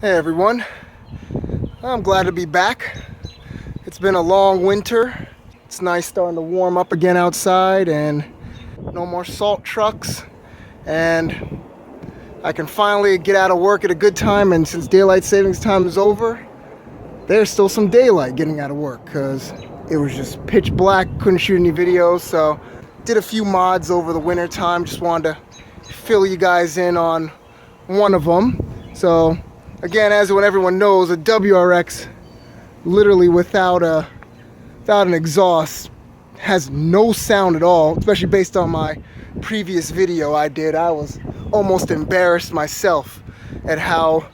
Hey everyone, I'm glad to be back. It's been a long winter. It's nice starting to warm up again outside and no more salt trucks, and I can finally get out of work at a good time. And since daylight savings time is over, there's still some daylight getting out of work because it was just pitch black, couldn't shoot any videos. So did a few mods over the winter time, just wanted to fill you guys in on one of them. So again, as everyone knows, a WRX, literally without an exhaust, has no sound at all, especially based on my previous video I did. I was almost embarrassed myself at how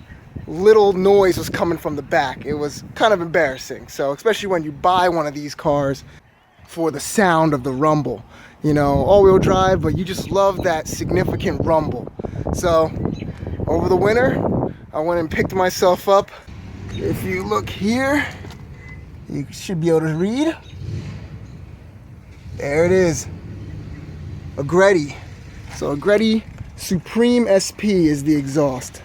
little noise was coming from the back. It was kind of embarrassing. So especially when you buy one of these cars for the sound of the rumble, you know, all-wheel drive, but you just love that significant rumble. So over the winter, I went and picked myself up. If you look here, you should be able to read. There it is, a Greddy. So a Greddy Supreme SP is the exhaust.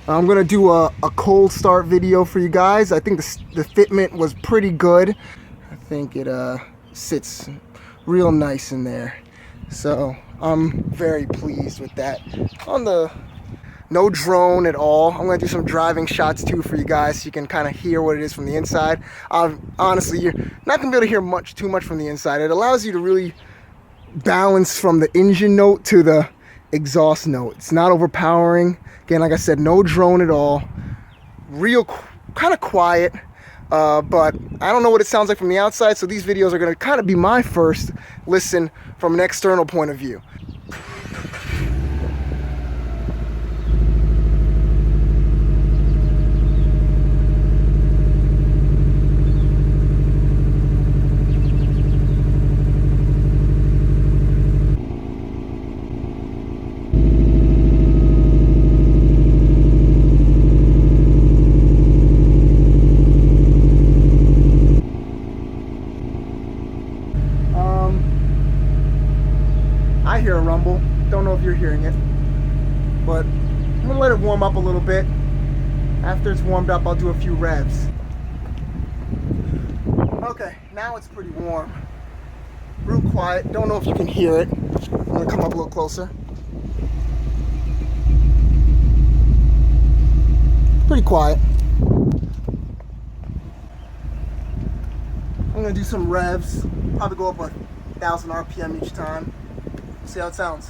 I'm gonna do a cold start video for you guys. I think the fitment was pretty good. I think it sits real nice in there. So I'm very pleased with that. No drone at all. I'm gonna do some driving shots too for you guys so you can kind of hear what it is from the inside. Honestly, you're not gonna be able to hear too much from the inside. It allows you to really balance from the engine note to the exhaust note. It's not overpowering. Again, like I said, no drone at all. Real kind of quiet, but I don't know what it sounds like from the outside, so these videos are gonna kind of be my first listen from an external point of view. I hear a rumble. Don't know if you're hearing it, but I'm gonna let it warm up a little bit. After it's warmed up, I'll do a few revs. Okay, now it's pretty warm. Real quiet. Don't know if you can hear it. I'm gonna come up a little closer. Pretty quiet. I'm gonna do some revs. Probably go up 1,000 RPM each time. See how it sounds.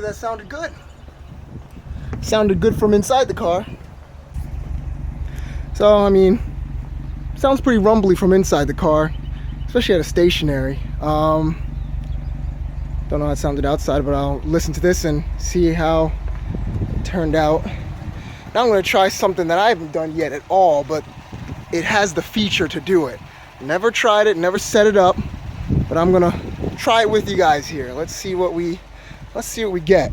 That sounded good. Sounded good from inside the car. So, I mean, sounds pretty rumbly from inside the car, especially at a stationary. Don't know how it sounded outside, but I'll listen to this and see how it turned out. Now I'm going to try something that I haven't done yet at all, but it has the feature to do it. Never tried it, never set it up, but I'm going to try it with you guys here. Let's see what we get.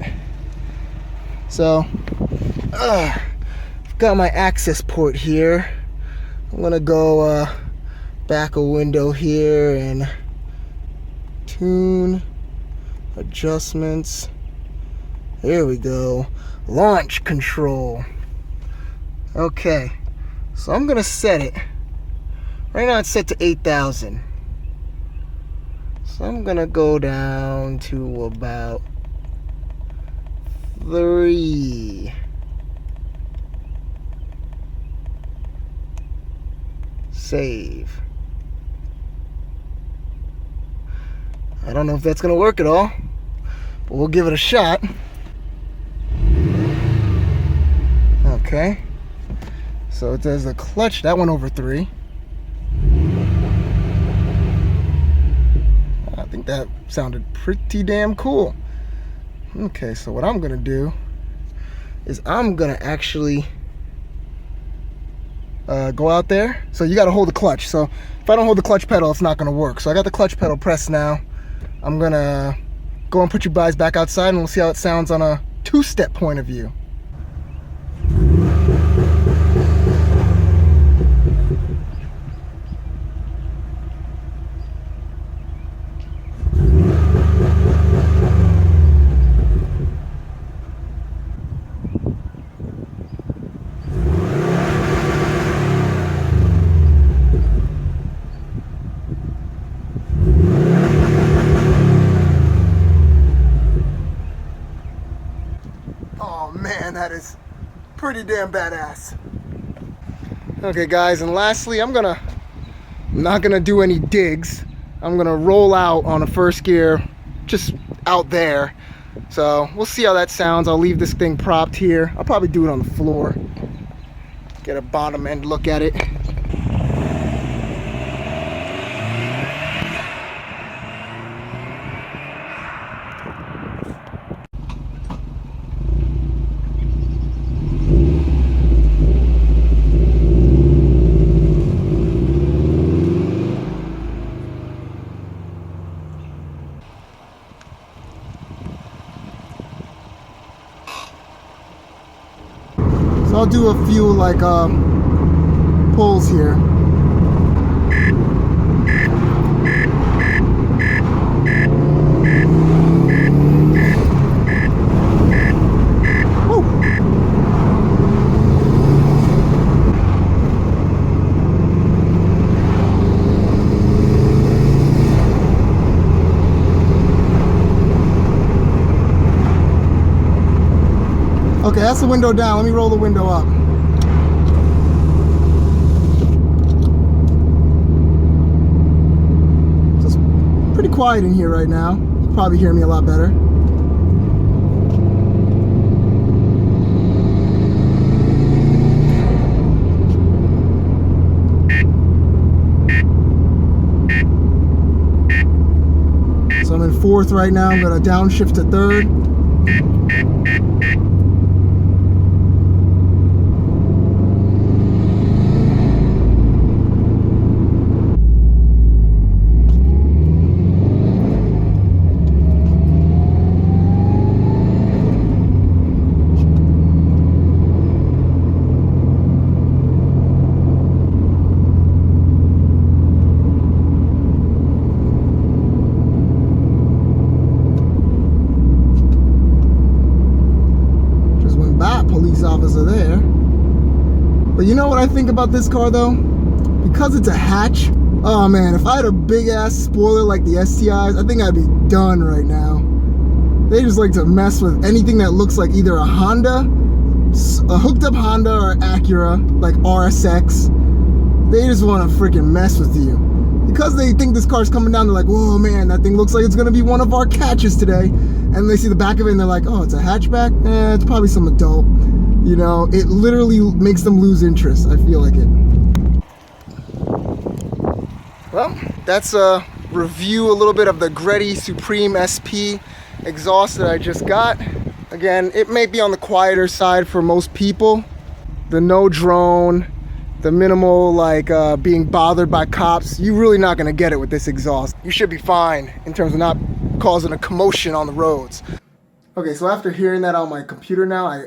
So, I've got my access port here. I'm gonna go back a window here and tune, adjustments. There we go. Launch control. Okay, so I'm gonna set it. Right now it's set to 8,000. So I'm gonna go down to about 3. Save. I don't know if that's gonna work at all, but we'll give it a shot. Okay. So it says the clutch, that went over 3. I think that sounded pretty damn cool. Okay, so what I'm gonna do is I'm gonna actually go out there. So you got to hold the clutch. So if I don't hold the clutch pedal, it's not going to work. So I got the clutch pedal pressed now. I'm going to go and put you guys back outside, and we'll see how it sounds on a two-step point of view. Oh man, that is pretty damn badass. Okay guys, and lastly, I'm not gonna do any digs. I'm gonna roll out on a first gear, just out there. So we'll see how that sounds. I'll leave this thing propped here. I'll probably do it on the floor. Get a bottom end look at it. So I'll do a few like pulls here. Woo. Okay, that's the window down. Let me roll the window up. So it's pretty quiet in here right now. You can probably hear me a lot better. So I'm in fourth right now. I'm going to downshift to third. Police officer there. But you know what I think about this car though? Because it's a hatch, oh man, if I had a big ass spoiler like the STIs, I think I'd be done right now. They just like to mess with anything that looks like either a Honda, a hooked up Honda, or Acura, like RSX. They just want to freaking mess with you. Because they think this car's coming down, they're like, whoa man, that thing looks like it's gonna be one of our catches today. And they see the back of it and they're like, oh, it's a hatchback? It's probably some adult. You know, it literally makes them lose interest. I feel like it. Well, that's a review a little bit of the Greddy Supreme SP exhaust that I just got. Again, it may be on the quieter side for most people. The no drone, the minimal like being bothered by cops, you're really not gonna get it with this exhaust. You should be fine in terms of not causing a commotion on the roads. Okay, so after hearing that on my computer now,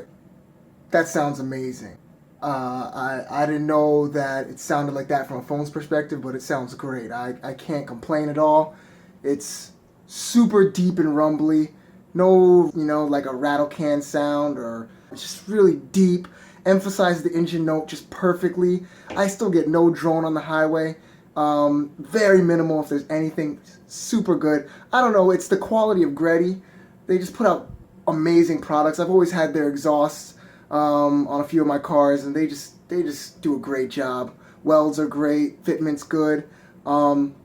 that sounds amazing. I didn't know that it sounded like that from a phone's perspective, but it sounds great. I can't complain at all. It's super deep and rumbly. No, you know, like a rattle can sound, or it's just really deep. Emphasizes the engine note just perfectly. I still get no drone on the highway. Very minimal if there's anything. Super good. I don't know, it's the quality of Greddy. They just put out amazing products. I've always had their exhausts on a few of my cars, and they just do a great job. Welds are great, fitment's good. All in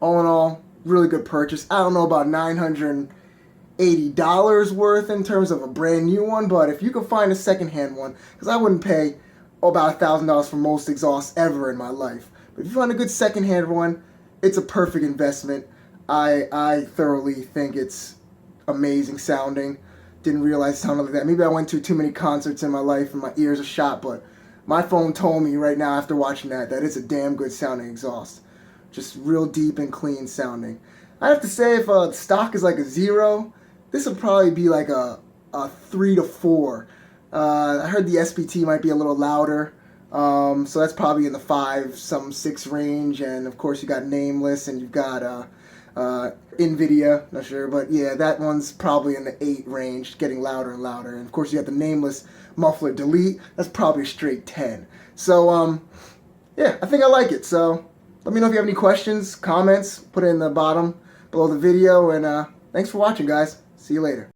all, really good purchase. I don't know about $980 worth in terms of a brand new one, but if you can find a secondhand one, because I wouldn't pay about $1,000 for most exhausts ever in my life. But if you find a good secondhand one, it's a perfect investment. I thoroughly think it's amazing sounding. Didn't realize it sounded like that. Maybe I went to too many concerts in my life and my ears are shot, but my phone told me right now after watching that it's a damn good sounding exhaust. Just real deep and clean sounding. I have to say, if the stock is like a 0, this would probably be like a 3 to 4. I heard the SPT might be a little louder, so that's probably in the 5, some 6 range. And of course, you got Nameless, and you've got NVIDIA, not sure, but yeah, that one's probably in the 8 range, getting louder and louder. And of course, you got the Nameless muffler delete, that's probably a straight 10. So yeah, I think I like it. So let me know if you have any questions, comments, put it in the bottom below the video, and thanks for watching, guys. See you later.